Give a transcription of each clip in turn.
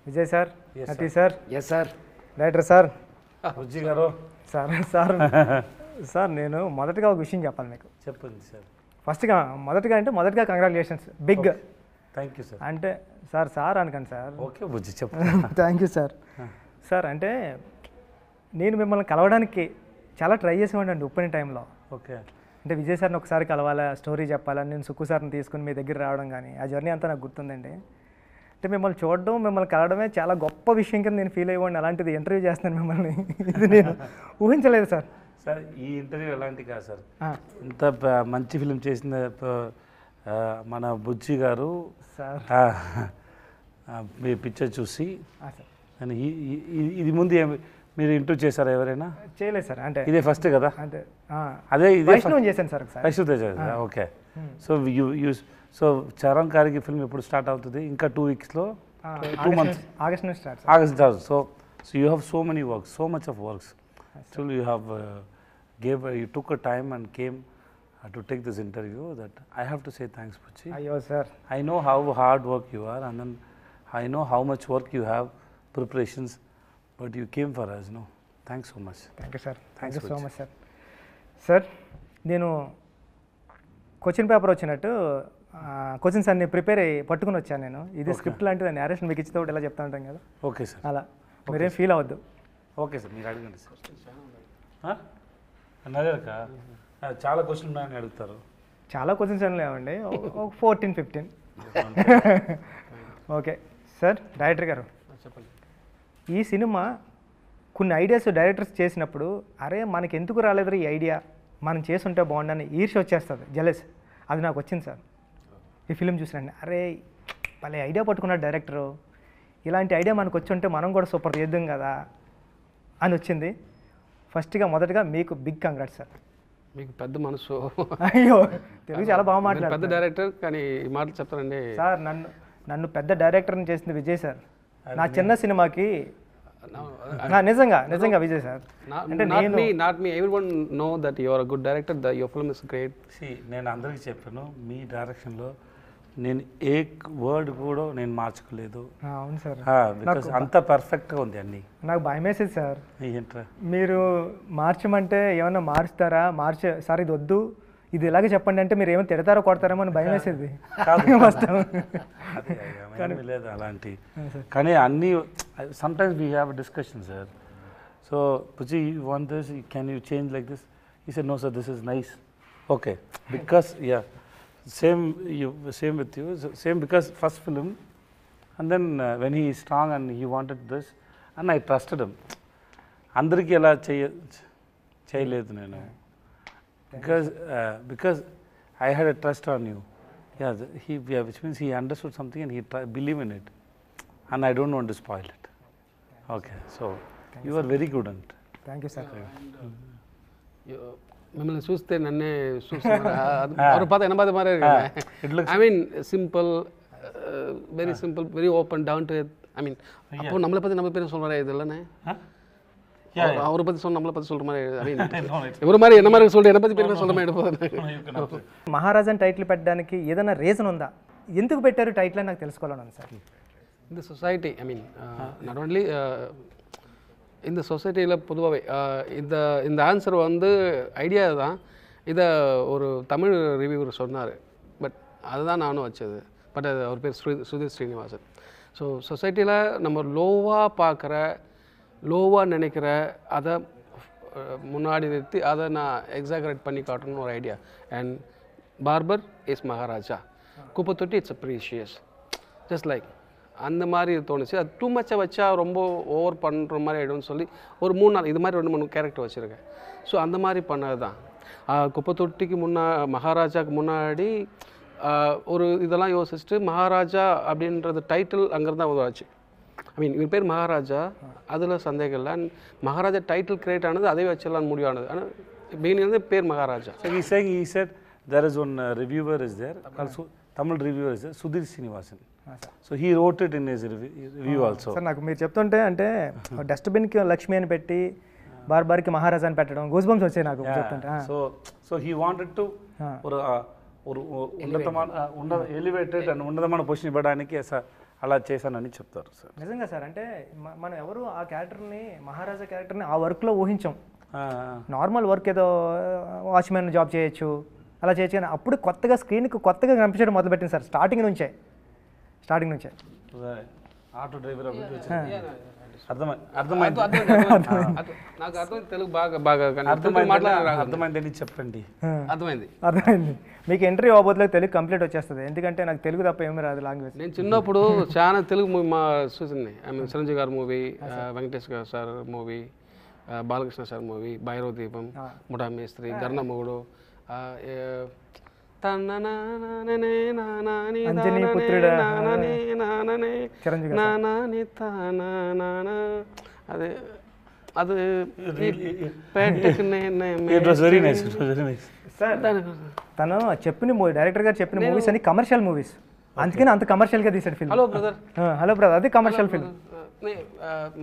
Vijay sir, Yes, నటి sir. Sir, yes sir. Director sir, Bujji garu sir sir sir నేను మొదటగా ఒక విషయం చెప్పాలి మీకు. చెప్పండి సార్. మొదటగా congratulations big. Thank you sir. అంటే సార్ అనకండి సార్. ఓకే బుజ్జి చెప్పండి. Thank you sir. సార్ అంటే నేను మిమ్మల్ని కలవడానికి చాలా ట్రై చేసేవాడిని అండి ఓపెనింగ్ టైంలో. ఓకే. అంటే విజయ్ సార్ని ఒకసారి కలవాలా, స్టోరీ చెప్పాలని నేను సుక్కు సార్ని తీసుకుని మీ దగ్గర రావడం కానీ ఆ జర్నీ అంతా నాకు గుర్తుందండి. అంటే మిమ్మల్ని చూడడం, మిమ్మల్ని కలవడమే చాలా గొప్ప విషయం కింద నేను ఫీల్ అయ్యేవాడిని. అలాంటిది ఇంటర్వ్యూ చేస్తున్నాను మిమ్మల్ని, ఇది నేను ఊహించలేదు సార్. సార్ ఈ ఇంటర్వ్యూ ఎలాంటి కాదు సార్. ఇంత మంచి ఫిలిం చేసిన మన బుజ్జి గారు సార్ మీ పిక్చర్ చూసి సార్ ఇది ముందు మీరు ఇంటర్వ్యూ చేశారా ఎవరైనా? చేయలేదు సార్. అంటే ఇదే ఫస్ట్ కదా? అంటే అదే ఇదే వైష్ణవ్ చేశాను సార్ ఒకసారి. వైష్ణవ్ తేజ. ఓకే. సో చరణ్ గారికి ఫిల్మ్ ఎప్పుడు స్టార్ట్ అవుతుంది? ఇంకా 2 వీక్స్లో, 2 months, ఆగస్ట్ నుంచి start. August starts. So you have so many works, so much of works. Still you have you took a time and came to take this interview. That I have to say thanks, Puchi. అయ్యో sir, I know how hard work you are, and then I know how much work you have, preparations, but you came for us. No, thanks so much. Thank you sir. Thanks, thank you so Puchi. Much sir. Sir నేను question paper వచ్చినట్టు questions అన్ని prepare అయ్యి పట్టుకుని వచ్చాను నేను. ఇది script లాంటిది, narration మీకు ఇచ్చితే ఒకటి ఇలా చెప్తా ఉంటాం కదా, Okay, sir. అలా మీరేం ఫీల్ అవ్వద్దు. ఓకే సార్, మీరు అడగండి సార్. అడగక చాలా క్వశ్చన్ ఉన్నాయని అడుగుతారు. చాలా క్వశ్చన్స్ ఏం లేవండి, ఒక 14-15. Okay sir. డైరెక్టర్ గారు చెప్పండి. ఈ సినిమా కొన్ని ఐడియాస్ డైరెక్టర్స్ చేసినప్పుడు అరే మనకి ఎందుకు రాలేదు ఈ ఐడియా, మనం చేసుంటే బాగుండని ఈర్ష్య వచ్చేస్తుంది, జెలస్. అది నాకు వచ్చింది సార్ ఈ ఫిలిం చూసినండి. అరే భలే ఐడియా పట్టుకున్నాడు డైరెక్టరు, ఇలాంటి ఐడియా మనకు వచ్చి ఉంటే మనం కూడా సూపర్ చేద్దాం కదా అని వచ్చింది. మొదటగా మీకు బిగ్ కంగ్రాట్స్ సార్. మీకు పెద్ద మనసు. అయ్యో తెలుగు చాలా బాగా పెద్ద మాట్లాడారు డైరెక్టర్, కానీ ఈ మాటలు చెప్తారండి సార్. నన్ను పెద్ద డైరెక్టర్ని చేసింది విజయ్ సార్. నా చిన్న సినిమాకి నిజంగా విజయ్ సార్. అంటే not me everyone know that you are a good director, the your film is great. నేను అందరికీ చెప్పాను, మీ డైరెక్షన్లో నేను ఏ వర్డ్ కూడా నేను మార్చుకోలేదు. అవును సార్, బికాస్ అంత పర్ఫెక్ట్గా ఉంది అన్నీ. నాకు భయం వేసేది సార్. ఏంట్రా మీరు మార్చమంటే ఏమన్నా మారుస్తారా, సార్ ఇది వద్దు, ఇది ఇలాగే చెప్పండి అంటే మీరు ఏమైనా తిడతారో కొడతారేమో అని భయం వేసేది. లేదు అలాంటి, కానీ అన్నీ sometimes we have discussion sir. So పుచి you want this, can you change like this? He said no sir, this is nice. Okay, because same with you, same because first film, and then when he is strong and he wanted this and I trusted him. Andariki ela cheyaledu nenu, because I had a trust on you. Which means he understood something and he believed in it, and I don't want to spoil it. Okay, so you are very good at it. Thank you sir. మిమ్మల్ని చూస్తే నన్నే చూస్తున్నారు. పద ఎనభై మారే. I mean simple, very simple, very open, down to earth. I mean அப்போ நம்மளை பற்றி நம்ம பேர் சொல்கிற மாதிரி இது இல்லைண்ணே. அவரை பற்றி சொன்ன நம்மளை பற்றி சொல்கிற மாதிரி. ஐ மீன் ఎవరి மாதிரி என்ன மாதிரி சொல்லிட்டு என்னை பற்றி பேர் சொல்கிற மாதிரி எடுப்போம். మహారాజన్ టైటిల్ పెట్టడానికి ఏదైనా రీజన్ ఉందా? ఎందుకు పెట్టారు టైటిల్ అని నాకు తెలుసుకోవాలని సార్. இந்த society, I mean not only இந்த சொசைட்டியில் பொதுவாகவே இந்த ஆன்சர் வந்து ஐடியா தான். இதை ஒரு தமிழ் ரிவ்யூவர் சொன்னார், பட் அதுதான் நானும் வச்சது. பட் அது அவர் பேர் சுதீர் ஸ்ரீனிவாசன். ஸோ சொசைட்டியில் நம்ம லோவாக பார்க்குற, லோவாக நினைக்கிற, அதை முன்னாடி நிறுத்தி அதை நான் எக்ஸாகரேட் பண்ணி காட்டணும்னு ஒரு idea. And barber is Maharaja, குப்பை தொட்டி it's a precious, just like அந்த மாதிரி தோணுச்சு. அது டூ மச்சாக வச்சா ரொம்ப ஓவர் பண்ணுற மாதிரி ஆகிடும்னு சொல்லி ஒரு 3-4 இது மாதிரி 2-3 கேரக்டர் வச்சுருக்கேன். ஸோ அந்த மாதிரி பண்ணது தான். குப்பை தொட்டிக்கு மகாராஜாவுக்கு முன்னாடி ஒரு இதெல்லாம் யோசிச்சுட்டு மகாராஜா அப்படின்றது டைட்டில் அங்கேருந்து தான் உதவாச்சு. ஐ மீன் இவர் பேர் மகாராஜா, அதில் சந்தேகம் இல்லை. அண்ட் மகாராஜா டைட்டில் கிரியேட் ஆனது அதே வச்செல்லாம் முடிவானது. ஆனால் பிகினிங் பேர் Maharaja. He said there is one reviewer is there, also Tamil reviewer is there, Sudhir Srinivasan. So he wrote it in his review also. Sir నాకు మీరు చెప్తుంటే అంటే డస్ట్బిన్కి లక్ష్మి అని పెట్టి బార్బార్కి మహారాజా అని పెట్టడం గూస్ బంప్స్ వచ్చాయి నాకు చెప్తుంటే. సో he wanted to ஒரு ఉన్నతమైన ఎలివేటెడ్ అండ్ ఉన్నతమైన పొజిషన్ ఇవ్వడానికి అలా చేశానని చెప్తారు సార్. నిజంగా సార్, అంటే మనం ఎవరు ఆ క్యారెక్టర్ని, మహారాజా క్యారెక్టర్ని ఆ వర్క్లో ఊహించాం. నార్మల్ వర్క్ ఏదో వాచ్మెన్ జాబ్ చేయొచ్చు, అలా చేయొచ్చు, కానీ అప్పుడు కొత్తగా స్క్రీన్కి కొత్తగా కనిపించడం మొదలుపెట్టింది సార్. స్టార్టింగ్ నుంచే ఆటో డ్రైవర్ నాకు అర్థమైంది తెలుగు బాగా అర్థమైందని చెప్పండి. అర్థమైంది. మీకు ఎంట్రీ అవ్వబోతులకు తెలుగు కంప్లీట్ వచ్చేస్తుంది, ఎందుకంటే నాకు తెలుగు తప్ప ఏమీ రాదు లాంగ్వేజ్. నేను చిన్నప్పుడు చాలా తెలుగు మూవీ మా చూసింది. ఐ మీన్ చిరంజీవి గారి మూవీ, వెంకటేష్ గారు sir movie, Balakrishna sir movie, Bhairava దీపం, ముఠా మేస్త్రి, గర్ణ మొగుడు, అదే అది తను చెప్పిన డైరెక్టర్ గారు చెప్పిన మూవీస్ అన్ని కమర్షియల్ మూవీస్, అందుకని అంత కమర్షియల్గా తీసాడు ఫిల్మ్. హలో బ్రదర్ అది కమర్షియల్ ఫిల్మ్.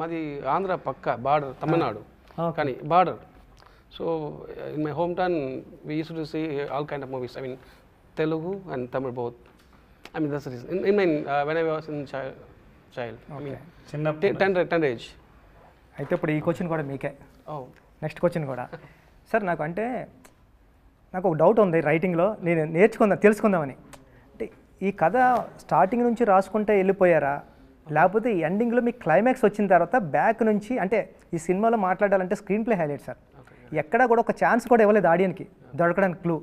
మాది ఆంధ్ర పక్క బార్డర్, తమిళనాడు కానీ border. So in my home town we use to see all kind of movies. I mean Telugu and Tamil both. I mean that's reason. In mean when I was in child, I mean చిన్న 10 age. అయితే ఇప్పుడు ఈ question కూడా మీకే, next question కూడా sir. నాకు ఒక doubt ఉంది రైటింగ్లో, నేను తెలుసుకుందామని. అంటే ఈ కథ స్టార్టింగ్ నుంచి రాసుకుంటే వెళ్ళిపోయారా, లేకపోతే ఈ ఎండింగ్లో మీకు క్లైమాక్స్ వచ్చిన తర్వాత బ్యాక్ నుంచి, అంటే ఈ సినిమాలో మాట్లాడాలంటే స్క్రీన్ ప్లే హైలైట్ సార్. ఎక్కడా కూడా ఒక ఛాన్స్ కూడా ఇవ్వలేదు ఆడియన్కి దొరకడానికి క్లూ,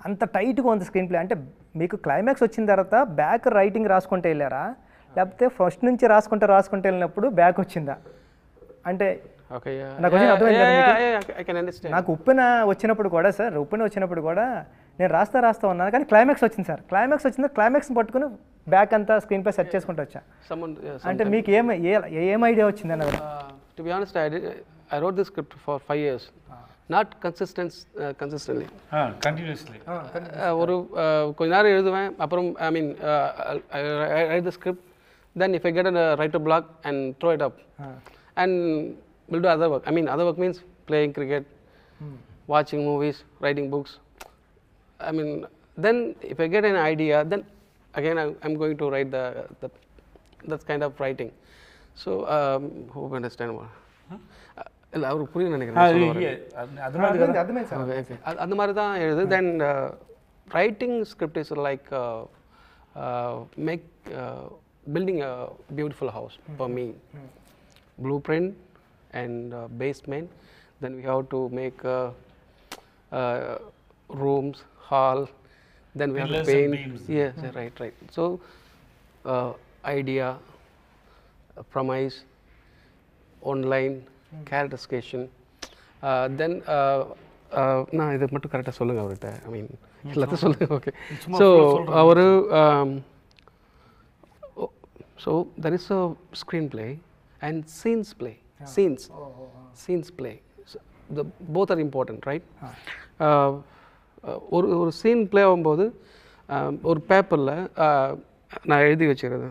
అంత టైట్గా ఉంది స్క్రీన్ ప్లే. అంటే మీకు క్లైమాక్స్ వచ్చిన తర్వాత బ్యాక్ రైటింగ్ రాసుకుంటే వెళ్ళారా, లేకపోతే ఫస్ట్ నుంచి రాసుకుంటే వెళ్ళినప్పుడు బ్యాక్ వచ్చిందా? అంటే నాకు ఉప్పెన వచ్చినప్పుడు కూడా సార్, వచ్చినప్పుడు కూడా నేను రాస్తా ఉన్నాను, కానీ క్లైమాక్స్ వచ్చింది సార్. క్లైమాక్స్ వచ్చింది, క్లైమాక్స్ని పట్టుకుని బ్యాక్ అంతా స్క్రీన్ ప్లే సెట్ చేసుకుంటూ వచ్చా. అంటే మీకు ఏం ఐడియా వచ్చింది అన్నది? To be honest, I wrote this script for 5 years, not consistently. Continuously. ஒரு கொஞ்ச நேரம் எழுதுவேன், அப்புறம் I mean I write the script, then if I get a writer block and throw it up, and we'll do other work. I mean other work means playing cricket, watching movies, writing books. I mean then if I get an idea, then again I'm going to write that kind of writing. So hope you understand what. இல்லை அவருக்கு புரியுன்னு நினைக்கிறேன். அந்த மாதிரி தான் எழுது. தென் writing script is like building a beautiful house for me. Blueprint and basement. Then we have to make rooms, hall. Then we have to paint. Yes, right. So idea, premise, online, characterization. Then நான் இதை மட்டும் கரெக்டாக சொல்லுங்கள் அவர்கிட்ட. ஐ mean எல்லாத்தையும் சொல்லுங்கள். Okay. So அவர் so there is a screenplay and scenes play. Scenes play. So both are important, right? ஒரு சீன் ப்ளே ஆகும்போது ஒரு பேப்பரில் நான் எழுதி வச்சுக்கிறது,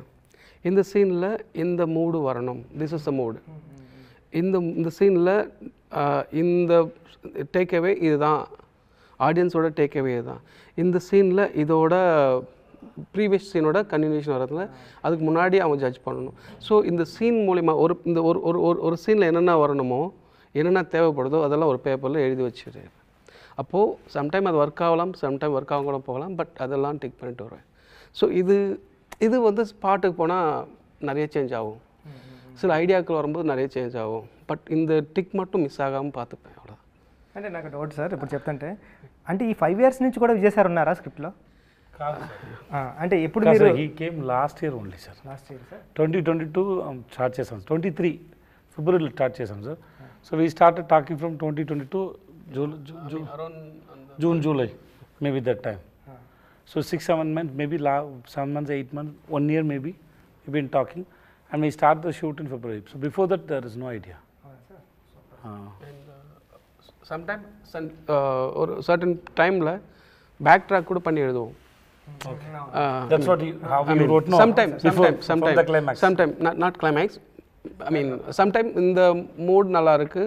இந்த சீனில் இந்த மூடு வரணும், திஸ் இஸ் த மூடு. இந்த சீனில் இந்த டேக்அவே இதுதான், ஆடியன்ஸோட டேக்அவே இதுதான். இந்த சீனில் இதோட ப்ரீவியஸ் சீனோட கன்டினியூஷன் வரதுல அதுக்கு முன்னாடி அவங்க ஜட்ஜ் பண்ணணும். ஸோ இந்த சீன் மூலிமா ஒரு சீனில் என்னென்ன வரணுமோ, என்னென்ன தேவைப்படுதோ அதெல்லாம் ஒரு பேப்பரில் எழுதி வச்சுருக்கேன். அப்போது சம்டைம் அது ஒர்க் ஆகலாம், சம்டைம் ஒர்க் ஆக கூட போகலாம், பட் அதெல்லாம் டிக் பண்ணிட்டு வருவேன். ஸோ இது வந்து ஸ்பாட்டுக்கு போனால் நிறைய சேஞ்ச் ஆகும், சில ఐడియాக்கள் வரும்போது நிறைய చేంజ్ ఆகும், బట్ இந்த టిక్ మట్టు మిస్ ఆగాము పాతుపోయాం అవ్వడం. అంటే నాకు డౌట్ సార్, ఇప్పుడు చెప్తుంటే అంటే ఈ 5 years నుంచి కూడా విజయ్ సార్ ఉన్నారా స్క్రిప్ట్లో? అంటే ఎప్పుడు మీరు? He came last year only sir. Last year sir 2022 start చేసాం, 23 ఫిబ్రవరిలో స్టార్ట్ చేసాం sir. So we started talking from 2022 June July maybe that time. So 6-7 months, maybe 7 months, 8 months, 1 year maybe we've been talking. And we start the shoot in February. So before that, there is no idea. Sometimes or certain time la backtrack kuda panni eduvum. Okay. That's what how you wrote. No. Sometimes the climax. Sometimes not climax. I mean sometimes in the mood nalla irukku,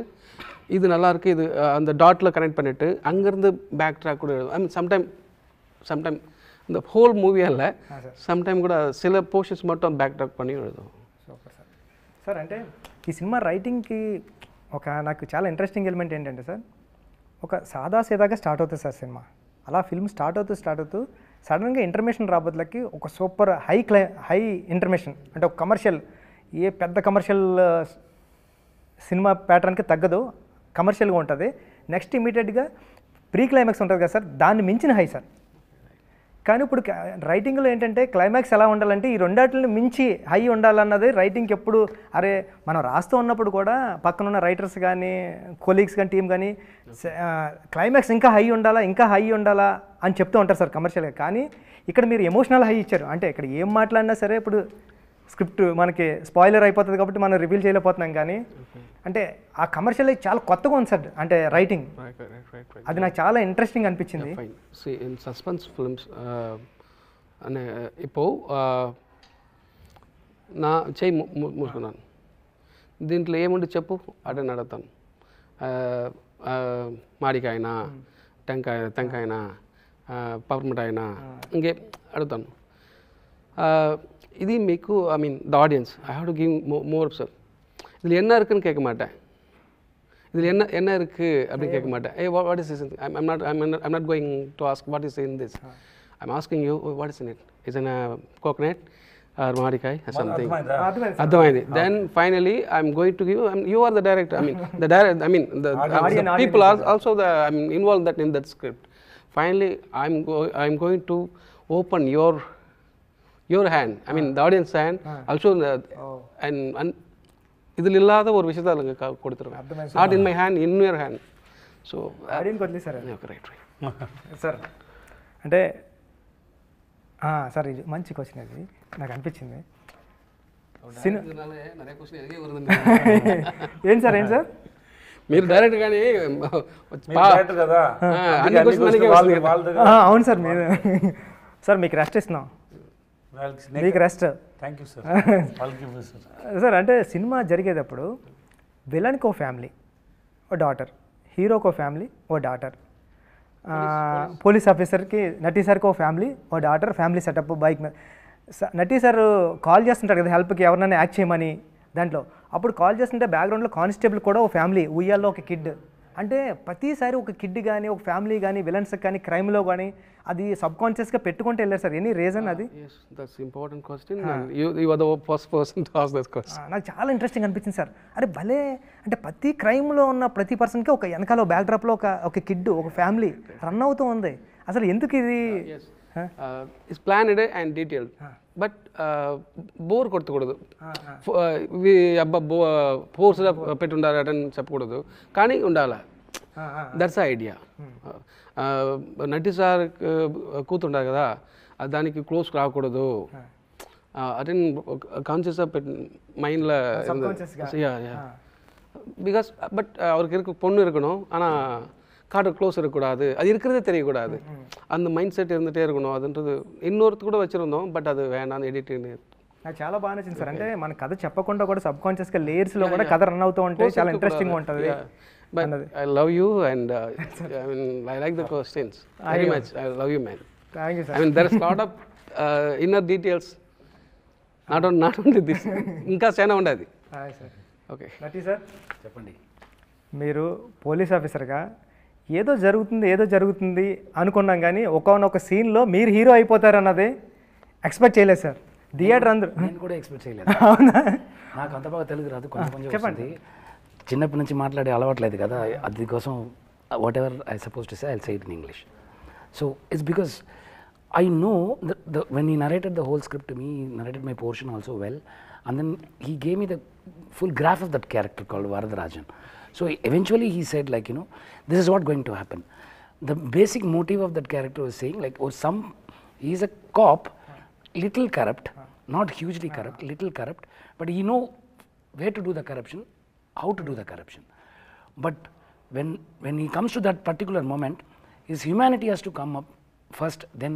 idu nalla irukku, idu and the dot la connect pannittu anga irundhu backtrack kuda eduvum. I mean sometimes இந்த whole மூவியால் sometime கூட சில portions மட்டும் back track பண்ணி எழுதும். Super sir. Sir అంటే ఈ cinema రైటింగ్కి నాకు చాలా ఇంట్రెస్టింగ్ ఎలిమెంట్ ఏంటంటే సార్, ఒక సాదాసీదాగా స్టార్ట్ అవుతుంది సార్ సినిమా. అలా ఫిల్మ్ స్టార్ట్ అవుతూ సడన్గా ఇంటర్మేషన్ రాబోతులకి ఒక సూపర్ హై ఇంటర్మేషన్, అంటే ఒక కమర్షియల్, ఏ పెద్ద కమర్షియల్ సినిమా ప్యాటర్న్కి తగ్గదు, కమర్షియల్గా ఉంటుంది. నెక్స్ట్ ఇమీడియట్గా ప్రీ క్లైమాక్స్ ఉంటుంది కదా సార్, దాన్ని మించిన హై సార్. కానీ ఇప్పుడు రైటింగ్లో ఏంటంటే క్లైమాక్స్ ఎలా ఉండాలంటే ఈ రెండాటిని మించి హై ఉండాలన్నది రైటింగ్కి ఎప్పుడు. అరే మనం రాస్తూ ఉన్నప్పుడు కూడా పక్కన ఉన్న రైటర్స్ కానీ కొలీగ్స్ కానీ టీం కానీ క్లైమాక్స్ ఇంకా హై ఉండాలా అని చెప్తూ ఉంటారు సార్ కమర్షియల్గా. కానీ ఇక్కడ మీరు ఎమోషనల్ హై ఇచ్చారు. అంటే ఇక్కడ ఏం మాట్లాడినా సరే ఇప్పుడు స్క్రిప్ట్ మనకి స్పాయిలర్ అయిపోతుంది కాబట్టి మనం రివీల్ చేయలేకపోతున్నాం. కానీ అంటే ఆ కమర్షియల్ చాలా కొత్తగా ఉంది సార్, అంటే రైటింగ్ అది నాకు చాలా ఇంట్రెస్టింగ్ అనిపించింది. ఇన్ సస్పెన్స్ ఫిల్మ్స్ అనే ఇప్పుడు నా చేయి మూసుకున్నాను, దీంట్లో ఏముండి చెప్పు అటని అడుగుతాను. మాడికాయనా, టెంకాయనా, పపర్మిఠాయినా, ఇంకే అడుగుతాను. இது మీకు I mean the audience I have to give more sir. இதில் என்ன இருக்குன்னு கேட்க மாட்டேன், இதில் என்ன இருக்குது அப்படின்னு கேட்க மாட்டேன். ஏ what is this, I'm not going to ask what is in this, I'm asking you what is in it, is in coconut or மாடிக்காய் சம்திங், అర్థమైంది. Then finally I'm going to give, you are the director, I mean the people are also the I'm involved that in that script. Finally I'm going to open your hand, I mean the audience hand also, and இதில் இல்லாத ஒரு விஷயத்தை அங்கே கொடுத்துருவேன். Not in my hand, in your hand. So audience వదిలే sir. Right sir అంటే sir ఇది మంచి క్వశ్చన్, అది నాకు అనిపించింది. ఏంటి సార్ మీరు డైరెక్ట్ కానీ కదా. అవును సార్, మీరు సార్ మీకు రెస్ట్ ఇస్తున్నాం, మీకు rest. Thank you sir. Sir అంటే సినిమా జరిగేటప్పుడు విలన్కి ఓ ఫ్యామిలీ, ఓ డాటర్, హీరోకి ఓ ఫ్యామిలీ, ఓ డాటర్, పోలీస్ ఆఫీసర్కి నటీ సార్కి ఓ ఫ్యామిలీ, ఓ డాటర్, ఫ్యామిలీ సెటప్ బైక్ మీద. నటీ సార్ కాల్ చేస్తుంటారు కదా హెల్ప్కి, ఎవరినైనా యాక్ట్ చేయమని. దాంట్లో అప్పుడు కాల్ చేస్తుంటే బ్యాక్గ్రౌండ్లో కానిస్టేబుల్ కూడా ఓ ఫ్యామిలీ, ఉయ్యాల్లో ఒక కిడ్. అంటే ప్రతిసారి ఒక కిడ్ కానీ ఒక ఫ్యామిలీ కానీ విలన్స్కి కానీ క్రైమ్లో కానీ అది సబ్ కాన్షియస్గా పెట్టుకుంటూ వెళ్ళారు సార్. ఎనీ రీజన్ అది? That's important question. You are the first person to ask that question. నాకు చాలా ఇంట్రెస్టింగ్ అనిపించింది సార్. అరే భలే, అంటే ప్రతి క్రైమ్లో ఉన్న ప్రతి పర్సన్కి ఒక వెనకాల బ్యాక్డ్రాప్లో ఒక కిడ్, ఒక ఫ్యామిలీ రన్ అవుతూ ఉంది. అసలు ఎందుకు ఇది? It's planned and detailed, but bore కొట్టకూడదు. అబ్బా ఫోర్స్గా పెట్టి ఉండాలి అటని చెప్పకూడదు, కానీ ఉండాలి. That's idea. నటి సార్ కూతుంటారు కదా, దానికి క్లోజ్ రాకూడదు, అటెన్ కాన్షియస్గా పెట్టి மைண்டில் பிகாஸ் பட் அவருக்கு இருக்க பொண்ணு இருக்கணும், ஆனால் கார்டு க்ளோஸ் இருக்கக்கூடாது, அது இருக்கிறதே தெரியக்கூடாது, அந்த மைண்ட் செட் இருந்துகிட்டே இருக்கணும். அதுன்றது இன்னொருத்து கூட வச்சுருந்தோம், பட் அது வேண்டாம் ఎడిటింగ్. నాకు చాలా బాగా నచ్చింది సార్. అంటే మన కథ చెప్పకుండా కూడా సబ్ కాన్షియస్గా లేయర్స్లో కూడా కథ రన్ అవుతూ ఉంటే చాలా ఇంట్రెస్టింగ్ ఉంటుంది. But I love you and I mean I like the questions very much. I love you, man. Thank you sir. I mean there is a lot of inner details, not only this, ఇంకా చాలా ఉండదు. Hi sir. Okay నటి sir చెప్పండి. మీరు police ఆఫీసర్గా ఏదో జరుగుతుంది అనుకున్నాం, కానీ ఒకనొక సీన్లో మీరు హీరో అయిపోతారు అన్నది ఎక్స్పెక్ట్ చేయలేదు సార్. థియేటర్ అందరూ. నేను కూడా ఎక్స్పెక్ట్ చేయలేదు. అవునా? నాకు అంత బాగా తెలుగు రాదు, కొంచెం చెప్పండి. చిన్నప్పటి నుంచి మాట్లాడే అలవాట్లేదు కదా, అది కోసం what ever I suppose to say I'll say it in English. So it's because I know when he narrated the whole script to me, he narrated my portion also well, and then he gave me the full graph of that character called Varadarajan. So eventually he said, like, you know, this is what going to happen. The basic motive of that character was saying, like, he is a cop, little corrupt, not hugely corrupt, little corrupt, but he know where to do the corruption, how to do the corruption. But when he comes to that particular moment, his humanity has to come up first, then